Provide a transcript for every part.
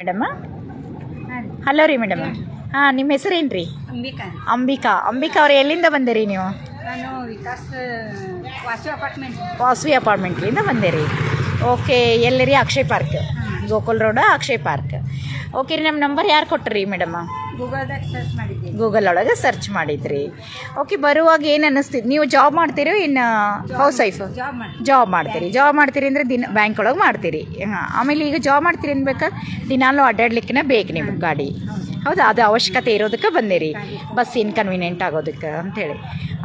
Madam hello ರೀ madam. ಹಾಂ, ನಿಮ್ಮ ಹೆಸರೇನು ರೀ? ಅಂಬಿಕಾ. ಅಂಬಿಕಾ ಅವ್ರು ಎಲ್ಲಿಂದ ಬಂದಿರಿ ನೀವು? ನಾನು ವಿಕಾಸ್ ವಾಸವಿ ಅಪಾರ್ಟ್ಮೆಂಟ್ಲಿಂದ ಬಂದಿರಿ. ಓಕೆ, ಎಲ್ಲಿ Akshay park, Gokul road Akshay park. Okay ರೀ, ನಮ್ಮ ನಂಬರ್ ಯಾರು ಕೊಟ್ಟರಿ ಮೇಡಮ್? ಗೂಗಲ್ ಒಳಗೆ ಸರ್ಚ್ ಮಾಡಿದ್ರಿ. ಓಕೆ, ಬರುವಾಗ ಏನು ಅನ್ನಿಸ್ತಿದ್ದು? ನೀವು ಜಾಬ್ ಮಾಡ್ತೀರೋ ಇನ್ನು ಹೌಸ್ ವೈಫ್? ಜಾಬ್ ಮಾಡ್ತೀರಿ ಅಂದರೆ ಬ್ಯಾಂಕ್ ಒಳಗೆ ಮಾಡ್ತೀರಿ. ಹಾಂ, ಆಮೇಲೆ ಈಗ ಜಾಬ್ ಮಾಡ್ತೀರಿ ಅನ್ಬೇಕಾದ್ರೆ ದಿನಾಲೂ ಅಡ್ಡಾಡ್ಲಿಕ್ಕೆ ಬೇಕು ನಿಮ್ಗೆ ಗಾಡಿ. ಹೌದಾ? ಅದು ಅವಶ್ಯಕತೆ ಇರೋದಕ್ಕೆ ಬಂದಿರಿ, ಬಸ್ ಇನ್ಕನ್ವೀನಿಯೆಂಟ್ ಆಗೋದಕ್ಕೆ ಅಂಥೇಳಿ.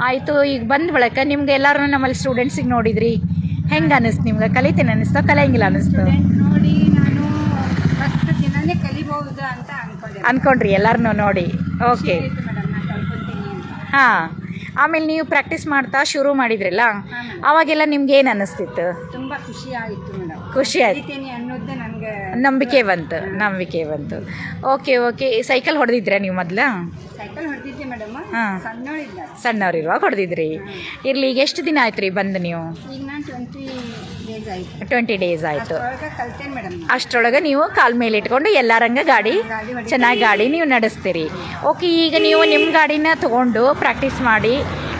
ಆಯಿತು, ಈಗ ಬಂದ ಬಳಿಕ ನಿಮ್ಗೆ ಎಲ್ಲರೂ ನಮ್ಮಲ್ಲಿ ಸ್ಟೂಡೆಂಟ್ಸಿಗೆ ನೋಡಿದ್ರಿ, ಹೆಂಗೆ ಅನ್ನಿಸ್ತು ನಿಮ್ಗೆ? ಕಲಿತೇನೆ ಅನ್ನಿಸ್ತು, ಕಲಿಯಂಗಿಲ್ಲ ಅನ್ನಿಸ್ತು? ನೋಡಿ, ನಾನು ಫಸ್ಟ್ ದಿನನೇ ಕಲಿಬಹುದು ಅಂತ ಅಂದ್ಕೊಂಡ್ರಿ ಎಲ್ಲರನ್ನೂ ನೋಡಿ? ಓಕೆ. ಹಾಂ, ಆಮೇಲೆ ನೀವು ಪ್ರಾಕ್ಟೀಸ್ ಮಾಡ್ತಾ ಶುರು ಮಾಡಿದ್ರಲ್ಲ, ಅವಾಗೆಲ್ಲ ನಿಮ್ಗೆ ಏನು ಅನ್ನಿಸ್ತಿತ್ತು? ತುಂಬ ಖುಷಿ ಆಯಿತು ಮೇಡಮ್. ಖುಷಿ ಆಯ್ತು, ಅನ್ನೋದೇ ನನಗೆ ನಂಬಿಕೆ ಬಂತು. ಓಕೆ. ಸೈಕಲ್ ಹೊಡೆದಿದ್ರಾ ನೀವು ಮೊದಲು? ಸೈಕಲ್ ಹೊಡೆದಿದ್ದೆ ಮೇಡಮ್. ಹಾಂ, ಸಣ್ಣವ್ರಿರುವಾಗ ಹೊಡೆದಿದ್ರಿ. ಇರಲಿ, ಈಗ ಎಷ್ಟು ದಿನ ಆಯ್ತು ರೀ ಬಂದು ನೀವು? ಈಗ ನಾನು 20 ಡೇಸ್ ಆಯಿತು. ಕಲ್ತೇನೆ ಮೇಡಮ್. ಅಷ್ಟರೊಳಗೆ ನೀವು ಕಾಲ ಮೇಲೆ ಇಟ್ಕೊಂಡು ಎಲ್ಲರಂಗ ಚೆನ್ನಾಗಿ ಗಾಡಿ ನೀವು ನಡೆಸ್ತೀರಿ. ಓಕೆ, ಈಗ ನೀವು ನಿಮ್ಮ ಗಾಡಿನ ತೊಗೊಂಡು ಪ್ರಾಕ್ಟೀಸ್ ಮಾಡಿ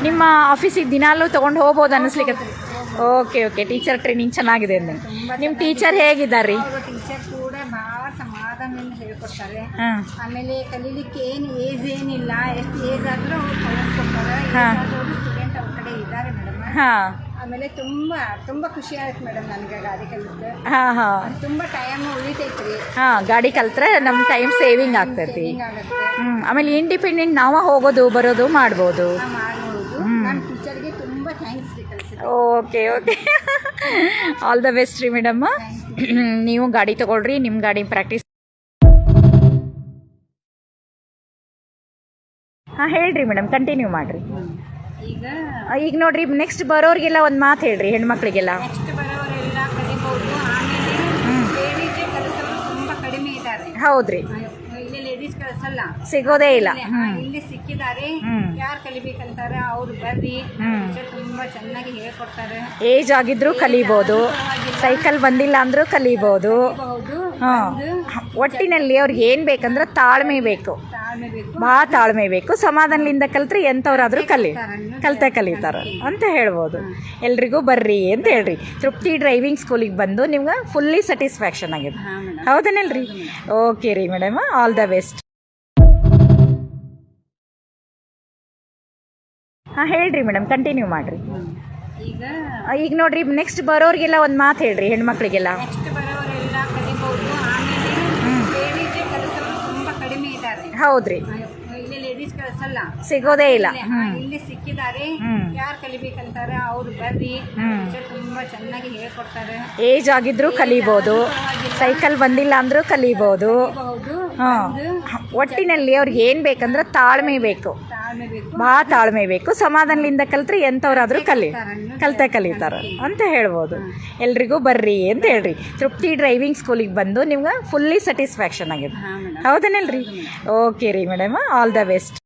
ನಿಮ್ಮ ಆಫೀಸಿಗೆ ದಿನಾಲೂ ತೊಗೊಂಡು ಹೋಗ್ಬೋದು ಅನ್ನಿಸ್ಲಿಕ್ಕೆ? ಓಕೆ. ಟೀಚರ್ ಟ್ರೈನಿಂಗ್ ಚೆನ್ನಾಗಿದೆ ಅಂದೆ. ನಿಮ್ಮ ಟೀಚರ್ ಹೇಗಿದ್ದಾರೆ ರೀ? ಟೀಚರ್ ಕೂಡ ಭಾಳ ಸಮಾಧಾನದಿಂದ ಹೇಳ್ಕೊಡ್ತಾರೆ. ಹಾಂ, ಆಮೇಲೆ ಕಲೀಲಿಕ್ಕೆ ಏನು ಏಜ್ ಏನಿಲ್ಲ, ಎಷ್ಟು ಏಜ್ ಆದರೂ ಅವ್ರು ಕಲಿಸ್ಕೊಡ್ತಾರೆ. ಸ್ಟೂಡೆಂಟ್ ಅವ್ರ ಕಡೆ ಇದ್ದಾರೆ ಮೇಡಮ್. ಹಾಂ, ಆಮೇಲೆ ತುಂಬ ಖುಷಿ ಆಯ್ತು ಮೇಡಮ್ ನನಗೆ ಗಾಡಿ ಕಲಿತು. ಹಾಂ, ತುಂಬ ಟೈಮ್ ಉಳಿತೈತ್ರಿ. ಹಾಂ, ಗಾಡಿ ಕಲ್ತ್ರೆ ನಮ್ಮ ಟೈಮ್ ಸೇವಿಂಗ್ ಆಗ್ತೈತಿ. ಆಮೇಲೆ ಇಂಡಿಪೆಂಡೆಂಟ್ ನಾವು ಹೋಗೋದು ಬರೋದು ಮಾಡ್ಬೋದು. ನಾನು ಟೀಚರ್ಗೆ ತುಂಬ ಥ್ಯಾಂಕ್ಸ್ ರೀ ಕಲಿಸಿ. ಓಕೆ. ಆಲ್ ದ ಬೆಸ್ಟ್ ರೀ ಮೇಡಮ್. ನೀವು ಗಾಡಿ ತಗೊಳ್ರಿ, ನಿಮ್ಮ ಗಾಡಿ ಪ್ರಾಕ್ಟೀಸ್. ಹಾಂ, ಹೇಳ್ರಿ ಮೇಡಮ್, ಕಂಟಿನ್ಯೂ ಮಾಡಿರಿ. ಈಗ ನೋಡ್ರಿ, ನೆಕ್ಸ್ಟ್ ಬರೋರಿಗೆಲ್ಲ ಒಂದು ಮಾತು ಹೇಳ್ರಿ, ಹೆಣ್ಮಕ್ಳಿಗೆಲ್ಲ. ನೆಕ್ಸ್ಟ್ ಬರೋರೆಲ್ಲ ಕಲಿಬಹುದು. ಆಮೇಲೆ ಲೇಡೀಸ್ ಕಲಿಸೋರು ತುಂಬ ಕಡಿಮೆ ಇದ್ದಾರೆ. ಹೌದ್ರಿ, ಇಲ್ಲಿ ಲೇಡೀಸ್ ಕಲಿಸಲ್ಲ, ಸಿಗೋದೇ ಇಲ್ಲ. ಇಲ್ಲಿ ಸಿಕ್ಕಿದ್ದಾರೆ. ಯಾರು ಕಲಿಬೇಕಂತಾರೆ ಅವ್ರು ಬರ್ರಿ, ತುಂಬಾ ಚೆನ್ನಾಗಿ ಹೇಳ್ಕೊಡ್ತಾರೆ. ಏಜ್ ಆಗಿದ್ರು ಕಲಿಬಹುದು, ಸೈಕಲ್ ಬಂದಿಲ್ಲ ಅಂದ್ರೂ ಕಲಿಬಹುದು. ಹಾಂ, ಒಟ್ಟಿನಲ್ಲಿ ಅವ್ರಿಗೆ ಏನು ಬೇಕಂದ್ರೆ ತಾಳ್ಮೆ ಬೇಕು, ಭಾಳ ತಾಳ್ಮೆ ಬೇಕು. ಸಮಾಧಾನದಿಂದ ಕಲ್ತ್ರೆ ಎಂಥವ್ರಾದ್ರೂ ಕಲಿತಾರೆ ಅಂತ ಹೇಳ್ಬೋದು. ಎಲ್ರಿಗೂ ಬರ್ರಿ ಅಂತ ಹೇಳ್ರಿ. ತೃಪ್ತಿ ಡ್ರೈವಿಂಗ್ ಸ್ಕೂಲಿಗೆ ಬಂದು ನಿಮ್ಗೆ ಫುಲ್ಲಿ ಸ್ಯಾಟಿಸ್ಫ್ಯಾಕ್ಷನ್ ಆಗಿದೆ. ಹೌದನಲ್ರಿ? ಓಕೆ ರೀ ಮೇಡಮ್, ಆಲ್ ದ ಬೆಸ್ಟ್. ಹಾಂ, ಹೇಳ್ರಿ ಮೇಡಮ್, ಕಂಟಿನ್ಯೂ ಮಾಡಿರಿ. ಈಗ ನೋಡ್ರಿ, ನೆಕ್ಸ್ಟ್ ಬರೋರಿಗೆಲ್ಲ ಒಂದು ಮಾತು ಹೇಳ್ರಿ, ಹೆಣ್ಮಕ್ಳಿಗೆಲ್ಲ. ನೆಕ್ಸ್ಟ್ ಬರೋರೆಲ್ಲ ಕಲಿಬಹುದು. ಆಮೇಲೆ ಲೇಡೀಸ್ ಕಲಿಸೋರು ತುಂಬ ಕಡಿಮೆ ಇದ್ದಾರೆ. ಹೌದ್ರಿ, ಇಲ್ಲಿ ಲೇಡೀಸ್ ಕಲಿಸಲ್ಲ, ಸಿಗೋದೇ ಇಲ್ಲ. ಇಲ್ಲಿ ಸಿಕ್ಕಿದ್ದಾರೆ. ಯಾರು ಕಲಿಬೇಕಂತಾರೆ ಅವ್ರು ಬರ್ರಿ, ತುಂಬಾ ಚೆನ್ನಾಗಿ ಹೇಳ್ಕೊಡ್ತಾರೆ. ಏಜ್ ಆಗಿದ್ರು ಕಲಿಬಹುದು, ಸೈಕಲ್ ಬಂದಿಲ್ಲ ಅಂದ್ರೂ ಕಲಿಬಹುದು. ಹಾಂ, ಒಟ್ಟಿನಲ್ಲಿ ಅವ್ರಿಗೆ ಏನು ಬೇಕಂದ್ರೆ ತಾಳ್ಮೆ ಬೇಕು, ಭಾಳ ತಾಳ್ಮೆ ಬೇಕು. ಸಮಾಧಾನದಿಂದ ಕಲ್ತ್ರೆ ಎಂಥವ್ರಾದ್ರೂ ಕಲಿತಾರೆ ಅಂತ ಹೇಳ್ಬೋದು. ಎಲ್ರಿಗೂ ಬರ್ರಿ ಅಂತ ಹೇಳ್ರಿ. ತೃಪ್ತಿ ಡ್ರೈವಿಂಗ್ ಸ್ಕೂಲಿಗೆ ಬಂದು ನಿಮ್ಗೆ ಫುಲ್ಲಿ ಸ್ಯಾಟಿಸ್ಫ್ಯಾಕ್ಷನ್ ಆಗಿದೆ. ಹೌದನಲ್ರಿ? ಓಕೆ ರೀ ಮೇಡಮ್, ಆಲ್ ದ ಬೆಸ್ಟ್.